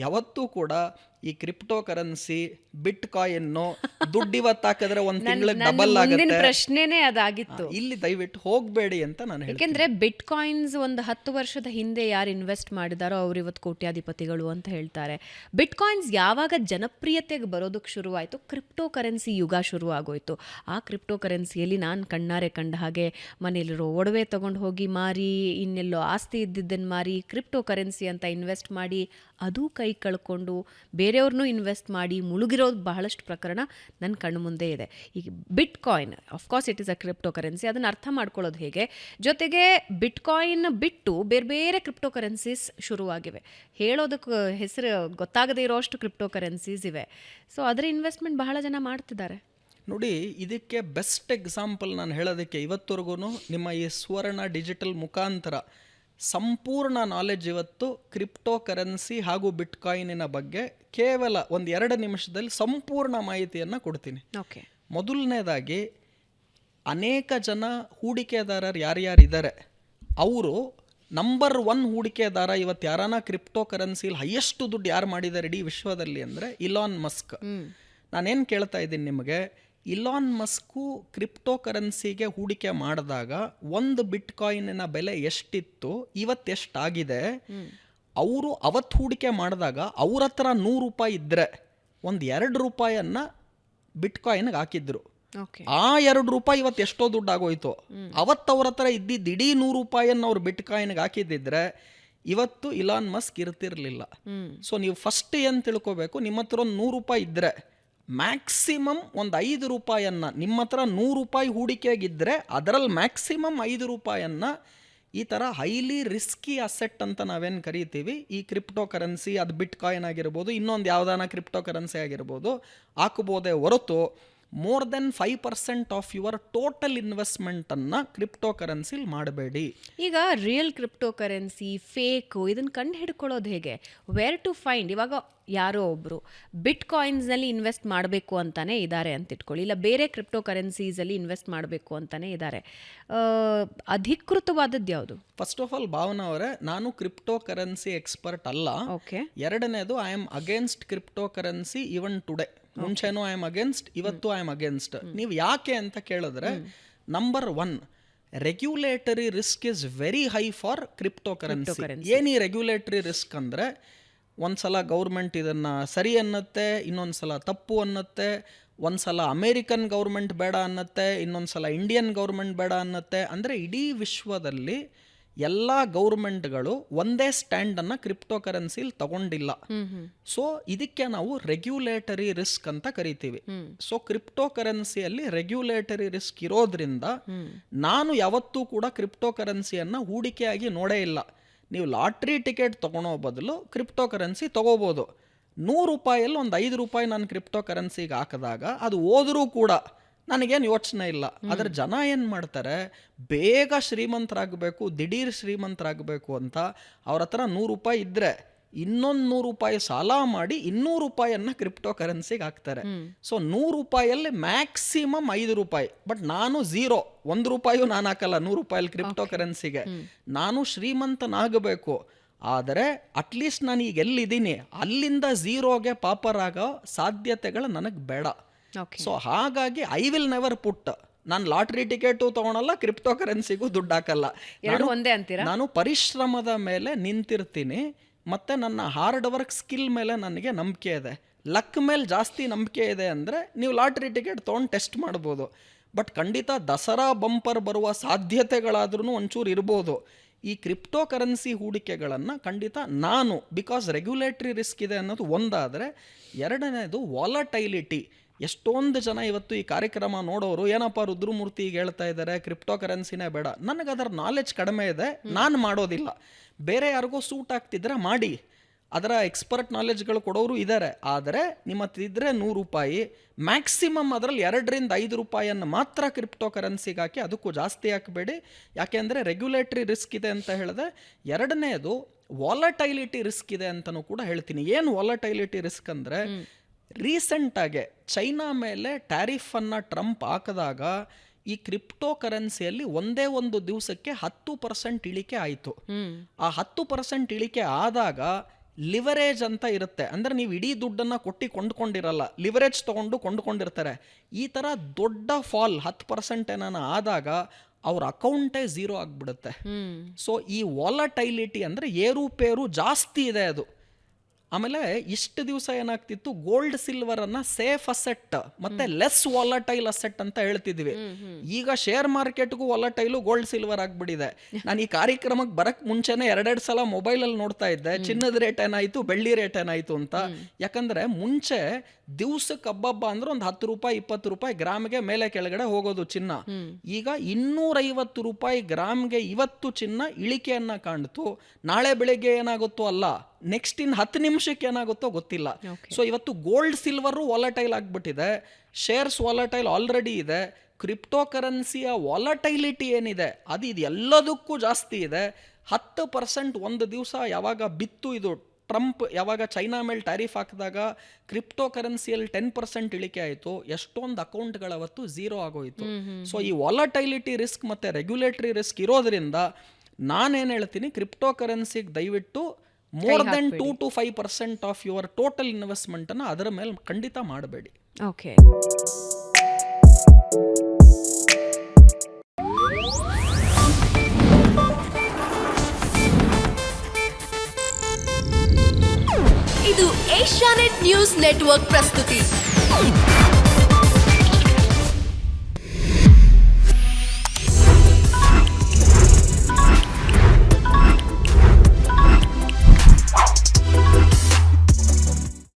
ಯಾವತ್ತೂ ಕೂಡ ಈ ಕ್ರಿಪ್ಟೋ ಕರೆನ್ಸಿ ಬಿಟ್ ಕಾಯಿನ್ನು ದುಡ್ಡು ಇವತ್ತು ಹಾಕಿದ್ರೆ ಒಂದು ತಿಂಗಳಿಗೆ ಡಬಲ್ ಆಗುತ್ತೆ, ಪ್ರಶ್ನೆನೇ ಅದಾಗಿತ್ತು. ಇಲ್ಲಿ ದಯವಿಟ್ಟು ಹೋಗಬೇಡಿ ಅಂತ ನಾನು ಹೇಳ್ತೀನಿ. ಯಾಕೆಂದ್ರೆ ಬಿಟ್ ಕಾಯಿನ್ಸ್ ಒಂದು 10 ವರ್ಷದ ಹಿಂದೆ ಯಾರು ಇನ್ವೆಸ್ಟ್ ಮಾಡಿದಾರೋ ಅವ್ರು ಇವತ್ತು ಕೋಟ್ಯಾಧಿಪತಿಗಳು ಅಂತ ಹೇಳ್ತಾರೆ. ಬಿಟ್ ಕಾಯಿನ್ಸ್ ಯಾವಾಗ ಜನಪ್ರಿಯತೆಗೆ ಬರೋದಕ್ಕೆ ಶುರುವಾಯಿತು, ಕ್ರಿಪ್ಟೋ ಕರೆನ್ಸಿ ಯುಗ ಶುರು ಆಗೋಯ್ತು. ಆ ಕ್ರಿಪ್ಟೋ ಕರೆನ್ಸಿಯಲ್ಲಿ ನಾನು ಕಣ್ಣಾರೆ ಕಂಡ ಹಾಗೆ ಮನೇಲಿರೋ ಒಡವೆ ತಗೊಂಡು ಹೋಗಿ ಮಾರಿ, ಇನ್ನೆಲ್ಲೋ ಆಸ್ತಿ ಇದ್ದಿದ್ದನ್ನು ಮಾರಿ ಕ್ರಿಪ್ಟೋ ಕರೆನ್ಸಿ ಅಂತ ಇನ್ವೆಸ್ಟ್ ಮಾಡಿ ಅದು ಕೈ ಕಳ್ಕೊಂಡು ಬೇರೆಯವ್ರನ್ನೂ ಇನ್ವೆಸ್ಟ್ ಮಾಡಿ ಮುಳುಗಿರೋದು ಬಹಳಷ್ಟು ಪ್ರಕರಣ ನನ್ನ ಕಣ್ಣು ಮುಂದೆ ಇದೆ. ಈಗ bitcoin of course it is a crypto currency, ಅದನ್ನು ಅರ್ಥ ಮಾಡ್ಕೊಳ್ಳೋದು ಹೇಗೆ, ಜೊತೆಗೆ ಬಿಟ್ ಕಾಯಿನ್ ಬಿಟ್ಟು ಬೇರೆ ಬೇರೆ ಕ್ರಿಪ್ಟೋ ಕರೆನ್ಸೀಸ್ ಶುರುವಾಗಿವೆ. ಹೇಳೋದಕ್ಕೆ ಹೆಸರು ಗೊತ್ತಾಗದೇ ಇರೋಷ್ಟು ಕ್ರಿಪ್ಟೋ ಕರೆನ್ಸೀಸ್ ಇವೆ. ಸೊ ಅದರ ಇನ್ವೆಸ್ಟ್ಮೆಂಟ್ ಬಹಳ ಜನ ಮಾಡ್ತಿದ್ದಾರೆ. ನೋಡಿ, ಇದಕ್ಕೆ ಬೆಸ್ಟ್ ಎಕ್ಸಾಂಪಲ್ ನಾನು ಹೇಳೋದಕ್ಕೆ ಇವತ್ತವರೆಗೂ ನಿಮ್ಮ ಈ ಸುವರ್ಣ ಡಿಜಿಟಲ್ ಮುಖಾಂತರ ಸಂಪೂರ್ಣ ನಾಲೆಡ್ಜ್ ಇವತ್ತು ಕ್ರಿಪ್ಟೋ ಕರೆನ್ಸಿ ಹಾಗೂ ಬಿಟ್ ಕಾಯಿನಿನ ಬಗ್ಗೆ ಕೇವಲ 1-2 ನಿಮಿಷದಲ್ಲಿ ಸಂಪೂರ್ಣ ಮಾಹಿತಿಯನ್ನು ಕೊಡ್ತೀನಿ. ಓಕೆ. ಮೊದಲನೇದಾಗಿ, ಅನೇಕ ಜನ ಹೂಡಿಕೆದಾರರು ಯಾರ್ಯಾರಿದ್ದಾರೆ ಅವರು ನಂಬರ್ 1 ಹೂಡಿಕೆದಾರ ಇವತ್ತು ಯಾರಾನ ಕ್ರಿಪ್ಟೋ ಕರೆನ್ಸಿಲಿ ಹೈಯೆಸ್ಟ್ ದುಡ್ಡು ಯಾರು ಮಾಡಿದ್ದಾರೆ ಇಡೀ ವಿಶ್ವದಲ್ಲಿ ಅಂದರೆ ಇಲಾನ್ ಮಸ್ಕ್. ನಾನೇನು ಕೇಳ್ತಾ ಇದ್ದೀನಿ ನಿಮಗೆ, ಇಲಾನ್ ಮಸ್ಕು ಕ್ರಿಪ್ಟೋ ಕರೆನ್ಸಿಗೆ ಹೂಡಿಕೆ ಮಾಡಿದಾಗ ಒಂದು ಬಿಟ್ ಕಾಯಿನಿನ ಬೆಲೆ ಎಷ್ಟಿತ್ತು, ಇವತ್ತು ಎಷ್ಟಾಗಿದೆ. ಅವರು ಅವತ್ತು ಹೂಡಿಕೆ ಮಾಡಿದಾಗ ಅವ್ರ ಹತ್ರ 100 ರೂಪಾಯಿ ಇದ್ದರೆ ಒಂದು 2 ರೂಪಾಯಿಯನ್ನು ಬಿಟ್ ಕಾಯಿನ್ಗೆ ಹಾಕಿದ್ರು. ಆ 2 ರೂಪಾಯಿ ಇವತ್ತು ಎಷ್ಟೋ ದುಡ್ಡು ಆಗೋಯ್ತು. ಅವತ್ತು ಅವ್ರ ಹತ್ರ ಇದ್ದಿದ್ದು ಇಡೀ 100 ರೂಪಾಯಿಯನ್ನು ಅವ್ರು ಬಿಟ್ ಕಾಯಿನ್ಗೆ ಹಾಕಿದ್ದಿದ್ರೆ ಇವತ್ತು ಇಲಾನ್ ಮಸ್ಕ್ ಇರ್ತಿರ್ಲಿಲ್ಲ. ಸೊ ನೀವು ಫಸ್ಟ್ ಏನು ತಿಳ್ಕೊಬೇಕು, ನಿಮ್ಮ ಹತ್ರ ಒಂದು 100 ರೂಪಾಯಿ ಇದ್ದರೆ ಮ್ಯಾಕ್ಸಿಮಮ್ ಒಂದು 5 ರೂಪಾಯಿಯನ್ನು, ನಿಮ್ಮ ಹತ್ರ 100 ರೂಪಾಯಿ ಹೂಡಿಕೆಗಿದ್ದರೆ ಅದರಲ್ಲಿ ಮ್ಯಾಕ್ಸಿಮಮ್ 5 ರೂಪಾಯಿಯನ್ನು ಈ ಥರ ಹೈಲಿ ರಿಸ್ಕಿ ಅಸೆಟ್ ಅಂತ ನಾವೇನು ಕರಿತೀವಿ, ಈ ಕ್ರಿಪ್ಟೋ ಕರೆನ್ಸಿ, ಅದು ಬಿಟ್ ಕಾಯಿನ್ ಆಗಿರ್ಬೋದು, ಇನ್ನೊಂದು ಯಾವುದಾನ ಕ್ರಿಪ್ಟೋ ಕರೆನ್ಸಿ ಆಗಿರ್ಬೋದು, ಹಾಕಬಹುದೇ ಹೊರತು more than 5% of your total ಇನ್ವೆಸ್ಟ್ಮೆಂಟನ್ನು ಕ್ರಿಪ್ಟೋ ಕರೆನ್ಸಿಲಿ ಮಾಡಬೇಡಿ. ಈಗ ರಿಯಲ್ ಕ್ರಿಪ್ಟೋ ಕರೆನ್ಸಿ, ಫೇಕು, ಇದನ್ನು ಕಂಡು ಹಿಡ್ಕೊಳ್ಳೋದು ಹೇಗೆ, ವೇರ್ ಟು ಫೈಂಡ್? ಇವಾಗ ಯಾರೋ ಒಬ್ಬರು ಬಿಟ್ ಕಾಯಿನ್ಸ್ನಲ್ಲಿ ಇನ್ವೆಸ್ಟ್ ಮಾಡಬೇಕು ಅಂತಾನೆ ಇದ್ದಾರೆ ಅಂತ ಇಟ್ಕೊಳ್ಳಿ, ಇಲ್ಲ ಬೇರೆ ಕ್ರಿಪ್ಟೋ ಕರೆನ್ಸೀಸಲ್ಲಿ ಇನ್ವೆಸ್ಟ್ ಮಾಡಬೇಕು ಅಂತಾನೆ ಇದ್ದಾರೆ, ಅಧಿಕೃತವಾದದ್ದು ಯಾವುದು? ಫಸ್ಟ್ ಆಫ್ ಆಲ್ ಭಾವನಾ ಅವರೇ, ನಾನು ಕ್ರಿಪ್ಟೋ ಕರೆನ್ಸಿ ಎಕ್ಸ್ಪರ್ಟ್ ಅಲ್ಲ. ಓಕೆ. ಎರಡನೇದು, I am against crypto currency even today. ಮುಂಚೆನೂ ಐ ಆಮ್ ಅಗೇನ್ಸ್ಟ್, ಇವತ್ತು ಐ ಆಮ್ ಅಗೇನ್ಸ್ಟ್. ನೀವು ಯಾಕೆ ಅಂತ ಕೇಳಿದ್ರೆ, number 1, regulatory risk is very high for crypto currency. ಏನು ಈ ರೆಗ್ಯುಲೇಟರಿ ರಿಸ್ಕ್ ಅಂದರೆ, ಒಂದ್ಸಲ ಗೌರ್ಮೆಂಟ್ ಇದನ್ನು ಸರಿ ಅನ್ನತ್ತೆ, ಇನ್ನೊಂದು ಸಲ ತಪ್ಪು ಅನ್ನತ್ತೆ, ಒಂದು ಸಲ ಅಮೇರಿಕನ್ ಗೌರ್ಮೆಂಟ್ ಬೇಡ ಅನ್ನತ್ತೆ, ಇನ್ನೊಂದು ಸಲ ಇಂಡಿಯನ್ ಗೌರ್ಮೆಂಟ್ ಬೇಡ ಅನ್ನತ್ತೆ. ಅಂದರೆ ಇಡೀ ವಿಶ್ವದಲ್ಲಿ ಎಲ್ಲ ಗೌರ್ಮೆಂಟ್ಗಳು ಒಂದೇ ಸ್ಟ್ಯಾಂಡನ್ನು ಕ್ರಿಪ್ಟೋ ಕರೆನ್ಸಿಲಿ ತಗೊಂಡಿಲ್ಲ. ಸೊ ಇದಕ್ಕೆ ನಾವು ರೆಗ್ಯುಲೇಟರಿ ರಿಸ್ಕ್ ಅಂತ ಕರಿತೀವಿ. ಸೊ ಕ್ರಿಪ್ಟೋ ಕರೆನ್ಸಿಯಲ್ಲಿ ರೆಗ್ಯುಲೇಟರಿ ರಿಸ್ಕ್ ಇರೋದ್ರಿಂದ ನಾನು ಯಾವತ್ತೂ ಕೂಡ ಕ್ರಿಪ್ಟೋ ಕರೆನ್ಸಿಯನ್ನು ಹೂಡಿಕೆಯಾಗಿ ನೋಡೇ ಇಲ್ಲ. ನೀವು ಲಾಟ್ರಿ ಟಿಕೆಟ್ ತೊಗೊಳೋ ಬದಲು ಕ್ರಿಪ್ಟೋ ಕರೆನ್ಸಿ ತೊಗೋಬೋದು. 100 ರೂಪಾಯಲ್ಲಿ ಒಂದು 5 ರೂಪಾಯಿ ನಾನು ಕ್ರಿಪ್ಟೋ ಕರೆನ್ಸಿಗೆ ಹಾಕಿದಾಗ ಅದು ಹೋದರೂ ಕೂಡ ನನಗೇನು ಯೋಚನೆ ಇಲ್ಲ. ಆದರೆ ಜನ ಏನು ಮಾಡ್ತಾರೆ, ಬೇಗ ಶ್ರೀಮಂತರಾಗಬೇಕು, ದಿಢೀರ್ ಶ್ರೀಮಂತರಾಗಬೇಕು ಅಂತ ಅವ್ರ ಹತ್ರ 100 ರೂಪಾಯಿ ಇದ್ದರೆ ಇನ್ನೊಂದು 100 ರೂಪಾಯಿ ಸಾಲ ಮಾಡಿ 200 ರೂಪಾಯಿಯನ್ನು ಕ್ರಿಪ್ಟೋ ಕರೆನ್ಸಿಗೆ ಹಾಕ್ತಾರೆ. ಸೊ 100 ರೂಪಾಯಲ್ಲಿ ಮ್ಯಾಕ್ಸಿಮಮ್ 5 ರೂಪಾಯಿ. ಬಟ್ ನಾನು 1 ರೂಪಾಯಿಯೂ ನಾನು ಹಾಕಲ್ಲ 100 ರೂಪಾಯಲ್ಲಿ ಕ್ರಿಪ್ಟೋ ಕರೆನ್ಸಿಗೆ. ನಾನು ಶ್ರೀಮಂತನಾಗಬೇಕು, ಆದರೆ ಅಟ್ಲೀಸ್ಟ್ ನಾನು ಈಗ ಎಲ್ಲಿದ್ದೀನಿ ಅಲ್ಲಿಂದ 0ಗೆ ಪಾಪರ್ ಆಗೋ ಸಾಧ್ಯತೆಗಳು ನನಗೆ ಬೇಡ. ಸೊ ಹಾಗಾಗಿ ಐ ವಿಲ್ ನೆವರ್ ಪುಟ್, ನಾನು ಲಾಟ್ರಿ ಟಿಕೆಟು ತೊಗೊಳಲ್ಲ, ಕ್ರಿಪ್ಟೋ ಕರೆನ್ಸಿಗೂ ದುಡ್ಡು ಹಾಕಲ್ಲ. ನಾನು ಪರಿಶ್ರಮದ ಮೇಲೆ ನಿಂತಿರ್ತೀನಿ, ಮತ್ತು ನನ್ನ ಹಾರ್ಡ್ ವರ್ಕ್ ಸ್ಕಿಲ್ ಮೇಲೆ ನನಗೆ ನಂಬಿಕೆ ಇದೆ. ಲಕ್ ಮೇಲೆ ಜಾಸ್ತಿ ನಂಬಿಕೆ ಇದೆ ಅಂದರೆ ನೀವು ಲಾಟ್ರಿ ಟಿಕೆಟ್ ತೊಗೊಂಡು ಟೆಸ್ಟ್ ಮಾಡ್ಬೋದು. ಬಟ್ ಖಂಡಿತ ದಸರಾ ಬಂಪರ್ ಬರುವ ಸಾಧ್ಯತೆಗಳಾದ್ರೂ ಒಂಚೂರು ಇರ್ಬೋದು. ಈ ಕ್ರಿಪ್ಟೋ ಕರೆನ್ಸಿ ಹೂಡಿಕೆಗಳನ್ನು ಖಂಡಿತ ನಾನು, ಬಿಕಾಸ್ ರೆಗ್ಯುಲೇಟರಿ ರಿಸ್ಕ್ ಇದೆ ಅನ್ನೋದು ಒಂದಾದರೆ, ಎರಡನೇದು ವಾಲಟೈಲಿಟಿ. ಎಷ್ಟೊಂದು ಜನ ಇವತ್ತು ಈ ಕಾರ್ಯಕ್ರಮ ನೋಡೋರು ಏನಪ್ಪ ರುದ್ರಮೂರ್ತಿ ಈಗ ಹೇಳ್ತಾ ಇದ್ದಾರೆ ಕ್ರಿಪ್ಟೋ ಕರೆನ್ಸಿನೇ ಬೇಡ. ನನಗೆ ಅದರ ನಾಲೆಡ್ಜ್ ಕಡಿಮೆ ಇದೆ, ನಾನು ಮಾಡೋದಿಲ್ಲ. ಬೇರೆ ಯಾರಿಗೋ ಸೂಟ್ ಆಗ್ತಿದ್ರೆ ಮಾಡಿ, ಅದರ ಎಕ್ಸ್ಪರ್ಟ್ ನಾಲೆಡ್ಜ್ಗಳು ಕೊಡೋರು ಇದ್ದಾರೆ. ಆದರೆ ನಿಮ್ಮ ಹತ್ರ ಇದ್ದರೆ 100 ರೂಪಾಯಿ, ಮ್ಯಾಕ್ಸಿಮಮ್ ಅದರಲ್ಲಿ 2ರಿಂದ 5 ರೂಪಾಯಿಯನ್ನು ಮಾತ್ರ ಕ್ರಿಪ್ಟೋ ಕರೆನ್ಸಿಗೆ ಹಾಕಿ, ಅದಕ್ಕೂ ಜಾಸ್ತಿ ಹಾಕಬೇಡಿ. ಯಾಕೆಂದರೆ ರೆಗ್ಯುಲೇಟರಿ ರಿಸ್ಕ್ ಇದೆ ಅಂತ ಹೇಳಿದೆ. ಎರಡನೇದು ವಾಲಟೈಲಿಟಿ ರಿಸ್ಕ್ ಇದೆ ಅಂತಲೂ ಕೂಡ ಹೇಳ್ತೀನಿ. ಏನು ವಾಲಟೈಲಿಟಿ ರಿಸ್ಕ್ ಅಂದರೆ, ರೀಸೆಂಟಾಗೆ ಚೈನಾ ಮೇಲೆ ಟ್ಯಾರಿಫನ್ನು ಟ್ರಂಪ್ ಹಾಕಿದಾಗ ಈ ಕ್ರಿಪ್ಟೋ ಕರೆನ್ಸಿಯಲ್ಲಿ ಒಂದೇ ಒಂದು ದಿವಸಕ್ಕೆ 10% ಇಳಿಕೆ ಆಯಿತು. ಆ 10% ಇಳಿಕೆ ಆದಾಗ ಲಿವರೇಜ್ ಅಂತ ಇರುತ್ತೆ. ಅಂದರೆ ನೀವು ಇಡೀ ದುಡ್ಡನ್ನು ಕೊಟ್ಟು ಕೊಂಡ್ಕೊಂಡಿರಲ್ಲ, ಲಿವರೇಜ್ ತೊಗೊಂಡು ಕೊಂಡ್ಕೊಂಡಿರ್ತಾರೆ. ಈ ಥರ ದೊಡ್ಡ ಫಾಲ್ 10% ಏನಾನ ಆದಾಗ ಅವ್ರ ಅಕೌಂಟೇ ಝೀರೋ ಆಗಿಬಿಡುತ್ತೆ. ಸೊ ಈ ವಾಲಟೈಲಿಟಿ ಅಂದರೆ ಏರುಪೇರು ಜಾಸ್ತಿ ಇದೆ ಅದು. ಆಮೇಲೆ ಇಷ್ಟು ದಿವಸ ಏನಾಗ್ತಿತ್ತು, ಗೋಲ್ಡ್ ಸಿಲ್ವರ್ ಅನ್ನ ಸೇಫ್ ಅಸೆಟ್ ಮತ್ತೆ ಲೆಸ್ ವಾಲಟೈಲ್ ಅಸೆಟ್ ಅಂತ ಹೇಳ್ತಿದ್ವಿ. ಈಗ ಶೇರ್ ಮಾರ್ಕೆಟ್ಗೂ ವಾಲಟೈಲು ಗೋಲ್ಡ್ ಸಿಲ್ವರ್ ಆಗ್ಬಿಟ್ಟಿದೆ. ನಾನು ಈ ಕಾರ್ಯಕ್ರಮಕ್ಕೆ ಬರಕ್ ಮುಂಚೆನೆ 2 ಸಲ ಮೊಬೈಲ್ ಅಲ್ಲಿ ನೋಡ್ತಾ ಇದ್ದೆ, ಚಿನ್ನದ ರೇಟ್ ಏನಾಯ್ತು, ಬೆಳ್ಳಿ ರೇಟ್ ಏನಾಯ್ತು ಅಂತ. ಯಾಕಂದ್ರೆ ಮುಂಚೆ ದಿವ್ಸಕ್ಕೆ ಹಬ್ಬ ಅಂದ್ರೆ ಒಂದು 10 ರೂಪಾಯಿ 20 ರೂಪಾಯಿ ಗ್ರಾಮ್ಗೆ ಮೇಲೆ ಕೆಳಗಡೆ ಹೋಗೋದು ಚಿನ್ನ. ಈಗ 250 ರೂಪಾಯಿ ಗ್ರಾಮ್ಗೆ ಇವತ್ತು ಚಿನ್ನ ಇಳಿಕೆಯನ್ನ ಕಾಣ್ತು. ನಾಳೆ ಬೆಳಿಗ್ಗೆ ಏನಾಗುತ್ತೋ ಅಲ್ಲ, ನೆಕ್ಸ್ಟ್ ಇನ್ 10 ನಿಮಿಷಕ್ಕೆ ಏನಾಗುತ್ತೋ ಗೊತ್ತಿಲ್ಲ. ಸೊ ಇವತ್ತು ಗೋಲ್ಡ್ ಸಿಲ್ವರು ವಾಲಟೈಲ್ ಆಗ್ಬಿಟ್ಟಿದೆ, ಶೇರ್ಸ್ ವಾಲಟೈಲ್ ಆಲ್ರೆಡಿ ಇದೆ. ಕ್ರಿಪ್ಟೋ ಕರೆನ್ಸಿಯ ವಾಲಟೈಲಿಟಿ ಏನಿದೆ ಅದು ಇದು ಎಲ್ಲದಕ್ಕೂ ಜಾಸ್ತಿ ಇದೆ. 10% ಒಂದು ದಿವಸ ಯಾವಾಗ ಬಿತ್ತು, ಇದು ಟ್ರಂಪ್ ಯಾವಾಗ ಚೈನಾ ಮೇಲೆ ಟ್ಯಾರಿಫ್ ಹಾಕಿದಾಗ ಕ್ರಿಪ್ಟೋ ಕರೆನ್ಸಿಯಲ್ಲಿ 10% ಇಳಿಕೆ ಆಯಿತು. ಎಷ್ಟೊಂದು ಅಕೌಂಟ್ಗಳವತ್ತು ಝೀರೋ ಆಗೋಯ್ತು. ಸೊ ಈ ವಾಲಟೈಲಿಟಿ ರಿಸ್ಕ್ ಮತ್ತು ರೆಗ್ಯುಲೇಟರಿ ರಿಸ್ಕ್ ಇರೋದ್ರಿಂದ ನಾನೇನು ಹೇಳ್ತೀನಿ, ಕ್ರಿಪ್ಟೋ ಕರೆನ್ಸಿಗೆ ದಯವಿಟ್ಟು more than 2 to 5% of your total ಇನ್ವೆಸ್ಟ್ಮೆಂಟನ್ನು ಅದರ ಮೇಲೆ ಖಂಡಿತ ಮಾಡಬೇಡಿ. ಓಕೆ. ಇದು ಏಷ್ಯಾನೆಟ್ ನ್ಯೂಸ್ ನೆಟ್ವರ್ಕ್ ಪ್ರಸ್ತುತಿ.